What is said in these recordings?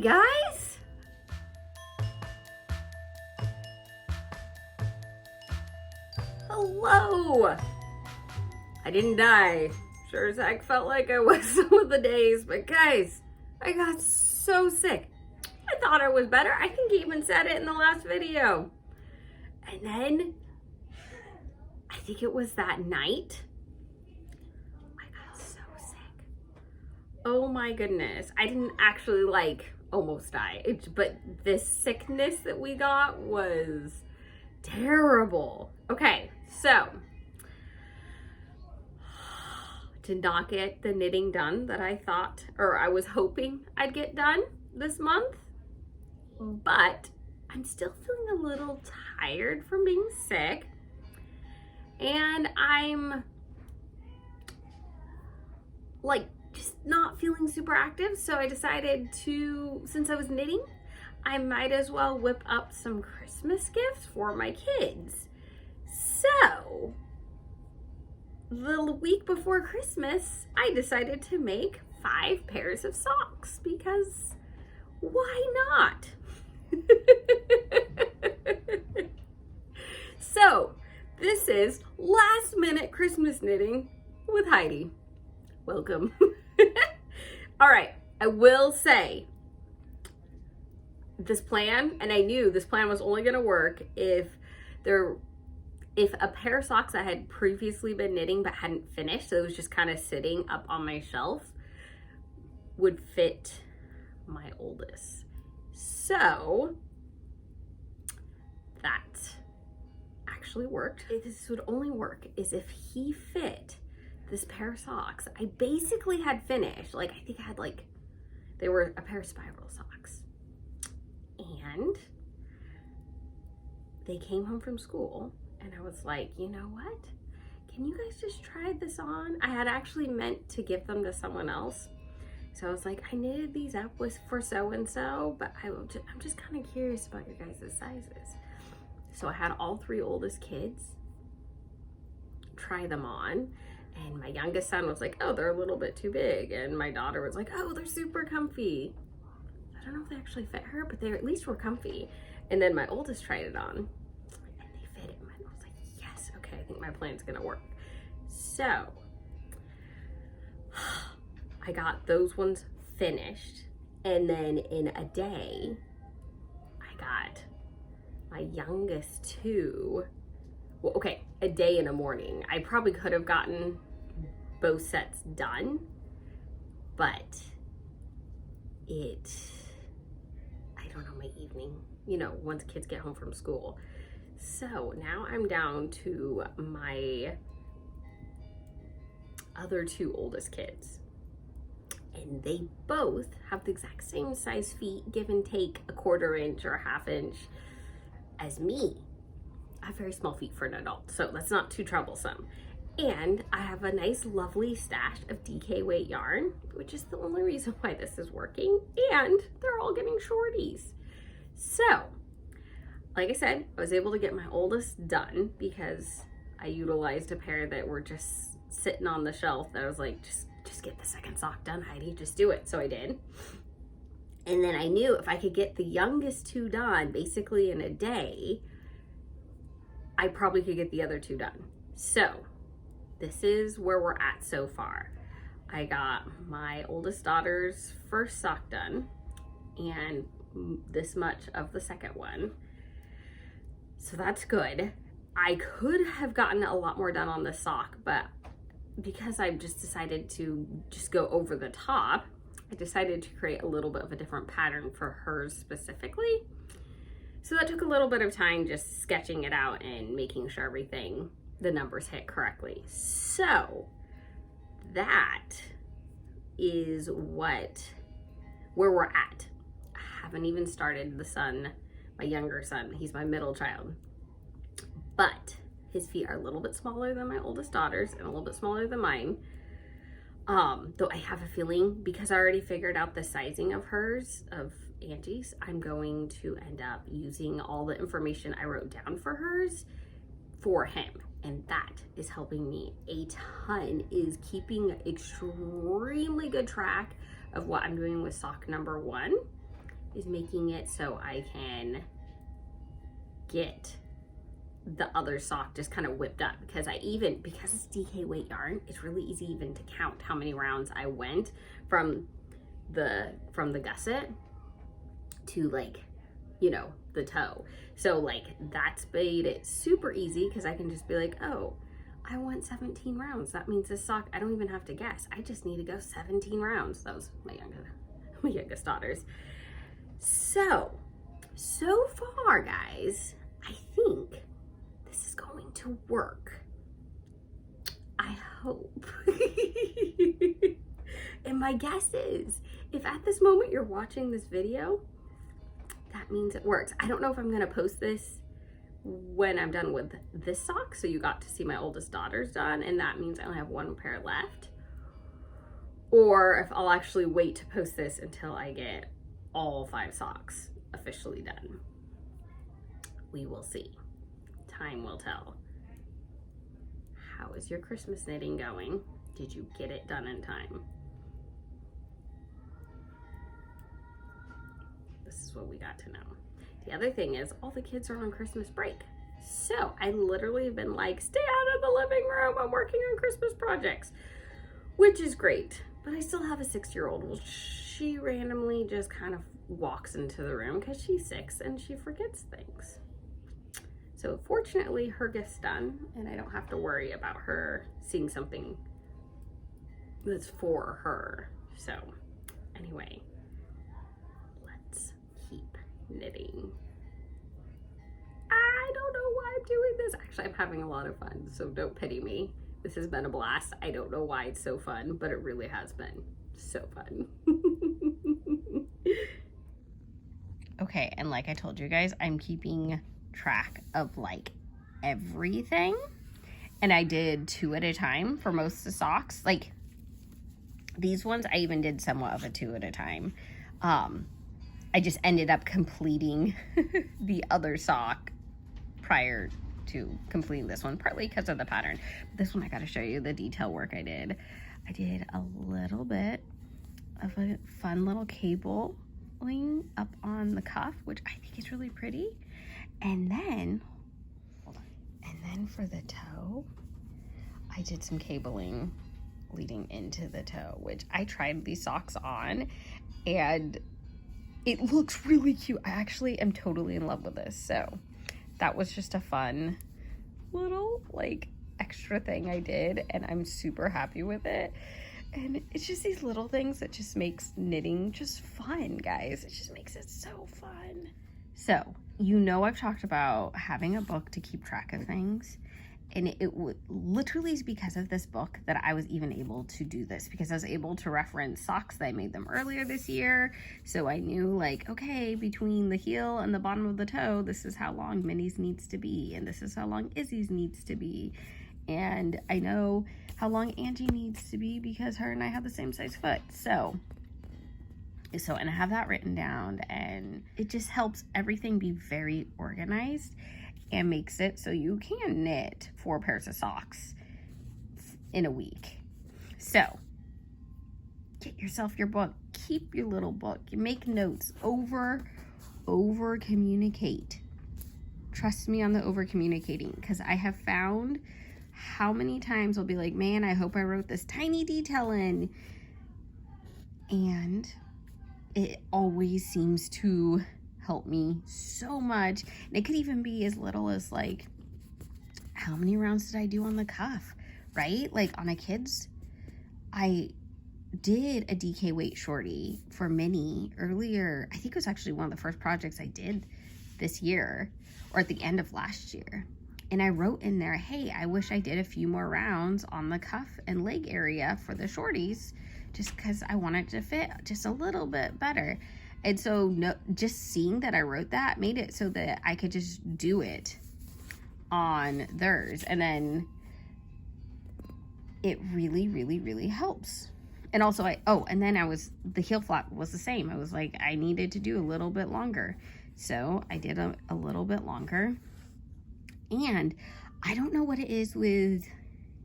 Hi guys! Hello! I didn't die. Sure as heck felt like I was some of the days, but guys, I got so sick. I thought I was better. I think I even said it in the last video. And then, I think it was that night, I got so sick. Oh my goodness. I didn't actually almost die, but this sickness that we got was terrible. Okay, so did not get the knitting done that I thought, or I was hoping I'd get done this month, but I'm still feeling a little tired from being sick, and I'm just not feeling super active. So I decided to, since I was knitting, I might as well whip up some Christmas gifts for my kids. So the week before Christmas, I decided to make 5 pairs of socks because why not? So this is last minute Christmas knitting with Heidi. Welcome. All right, I will say this plan, and I knew this plan was only gonna work if a pair of socks I had previously been knitting but hadn't finished, so it was just kind of sitting up on my shelf, would fit my oldest. So that actually worked. This would only work is if he fit this pair of socks. I basically had finished, I think I had they were a pair of spiral socks. And they came home from school and I was like, you know what? Can you guys just try this on? I had actually meant to give them to someone else. So I was like, I knitted these up for so-and-so, but I'm just kind of curious about your guys' sizes. So I had all 3 oldest kids try them on. And my youngest son was like, oh, they're a little bit too big. And my daughter was like, oh, they're super comfy. I don't know if they actually fit her, but they at least were comfy. And then my oldest tried it on and they fit him. And I was like, yes, okay, I think my plan's gonna work. So I got those ones finished. And then in a day, I got my youngest 2. Well, okay, a day and a morning. I probably could have gotten both sets done, but I don't know, my evening, once kids get home from school. So now I'm down to my other 2 oldest kids. And they both have the exact same size feet, give and take a 1/4 inch or a 1/2 inch as me. I have very small feet for an adult, so that's not too troublesome. And I have a nice, lovely stash of DK weight yarn, which is the only reason why this is working. And they're all getting shorties. So, like I said, I was able to get my oldest done because I utilized a pair that were just sitting on the shelf. That I was like, just get the second sock done, Heidi. Just do it. So I did. And then I knew if I could get the youngest 2 done basically in a day, I probably could get the other 2 done. So this is where we're at so far. I got my oldest daughter's first sock done and this much of the second one. So that's good. I could have gotten a lot more done on the sock, but because I've just decided to just go over the top, I decided to create a little bit of a different pattern for hers specifically. So that took a little bit of time just sketching it out and making sure the numbers hit correctly. So that is where we're at. I haven't even started the son, my younger son. He's my middle child. But his feet are a little bit smaller than my oldest daughter's and a little bit smaller than mine. Though I have a feeling, because I already figured out the sizing of hers, of Angie's, I'm going to end up using all the information I wrote down for hers for him. And that is helping me a ton, is keeping extremely good track of what I'm doing with sock number 1 is making it so I can get the other sock just kind of whipped up, because because it's DK weight yarn, it's really easy even to count how many rounds I went from the gusset to, like, you know, the toe. So like that's made it super easy, because I can just be like, oh, I want 17 rounds. That means this sock, I don't even have to guess. I just need to go 17 rounds. That was my youngest daughter's. So far, guys, I think this is going to work. I hope. And my guess is, if at this moment you're watching this video, that means it works. I don't know if I'm gonna post this when I'm done with this sock, so you got to see my oldest daughter's done, and that means I only have one pair left, or if I'll actually wait to post this until I get all 5 socks officially done. We will see. Time will tell. How is your Christmas knitting going? Did you get it done in time? This is what we got to know. The other thing is, all the kids are on Christmas break. So I literally have been like, stay out of the living room, I'm working on Christmas projects, which is great. But I still have a 6-year-old. Well, she randomly just kind of walks into the room because she's 6 and she forgets things. So fortunately, her gift's done, and I don't have to worry about her seeing something that's for her. So anyway, let's keep knitting. I don't know why I'm doing this. Actually, I'm having a lot of fun, so don't pity me. This has been a blast. I don't know why it's so fun, but it really has been so fun. Okay, and like I told you guys, I'm keeping track of like everything, and I did 2 at a time for most of the socks. Like these ones, I even did somewhat of a 2 at a time. I just ended up completing the other sock prior to completing this one, partly because of the pattern. But this one, I got to show you the detail work I did. I did a little bit of a fun little cabling up on the cuff, which I think is really pretty. And then, hold on. And then for the toe, I did some cabling leading into the toe, which I tried these socks on, and it looks really cute. I actually am totally in love with this. So that was just a fun little like extra thing I did, and I'm super happy with it. And it's just these little things that just makes knitting just fun, guys. It just makes it so fun. So, you know, I've talked about having a book to keep track of things, and it literally is because of this book that I was even able to do this, because I was able to reference socks that I made them earlier this year. So I knew, like, okay, between the heel and the bottom of the toe, this is how long Minnie's needs to be, and this is how long Izzy's needs to be. And I know how long Angie needs to be because her and I have the same size foot. So, and I have that written down, and it just helps everything be very organized and makes it so you can knit 4 pairs of socks in a week. So get yourself your book, keep your little book, you make notes, over communicate. Trust me on the over communicating, because I have found how many times I'll be like, man, I hope I wrote this tiny detail in, and it always seems to help me so much. And it could even be as little as like, how many rounds did I do on the cuff, right? Like on a kid's, I did a DK weight shorty for Minnie earlier. I think it was actually one of the first projects I did this year, or at the end of last year. And I wrote in there, hey, I wish I did a few more rounds on the cuff and leg area for the shorties, just because I wanted to fit just a little bit better. And so just seeing that I wrote that made it so that I could just do it on theirs. And then it really, really, really helps. And also the heel flap was the same. I was like, I needed to do a little bit longer. So I did a little bit longer. And I don't know what it is with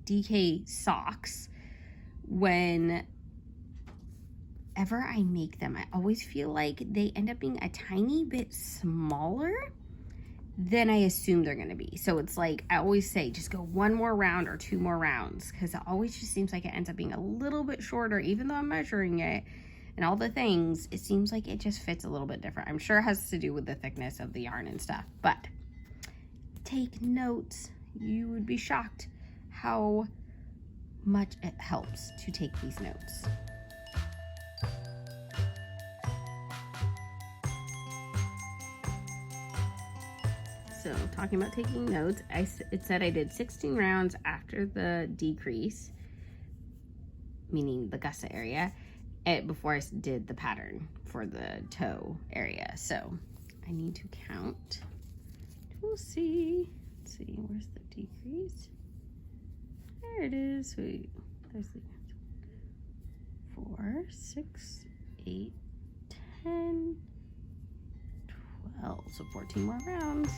DK socks when whenever I make them, I always feel like they end up being a tiny bit smaller than I assume they're gonna be. So it's like, I always say, just go one more round or 2 more rounds, because it always just seems like it ends up being a little bit shorter, even though I'm measuring it and all the things, it seems like it just fits a little bit different. I'm sure it has to do with the thickness of the yarn and stuff, but take notes. You would be shocked how much it helps to take these notes. So talking about taking notes, it said I did 16 rounds after the decrease, meaning the gusset area, before I did the pattern for the toe area. So I need to count. We'll see. Let's see, where's the decrease? There it is. Sweet. There's the 4, 6, 8, 10, 12. So 14 more rounds.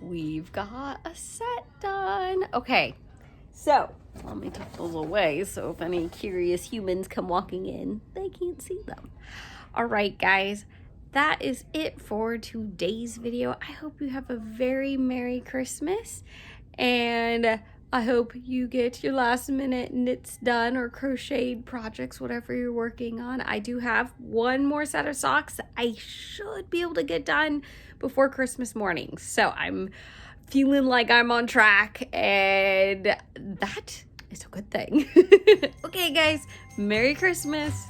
We've got a set done. Okay, so let me tuck those away so if any curious humans come walking in, they can't see them. All right, guys, that is it for today's video. I hope you have a very Merry Christmas, and I hope you get your last minute knits done or crocheted projects, whatever you're working on. I do have one more set of socks I should be able to get done before Christmas morning. So I'm feeling like I'm on track, and that is a good thing. Okay, guys, Merry Christmas.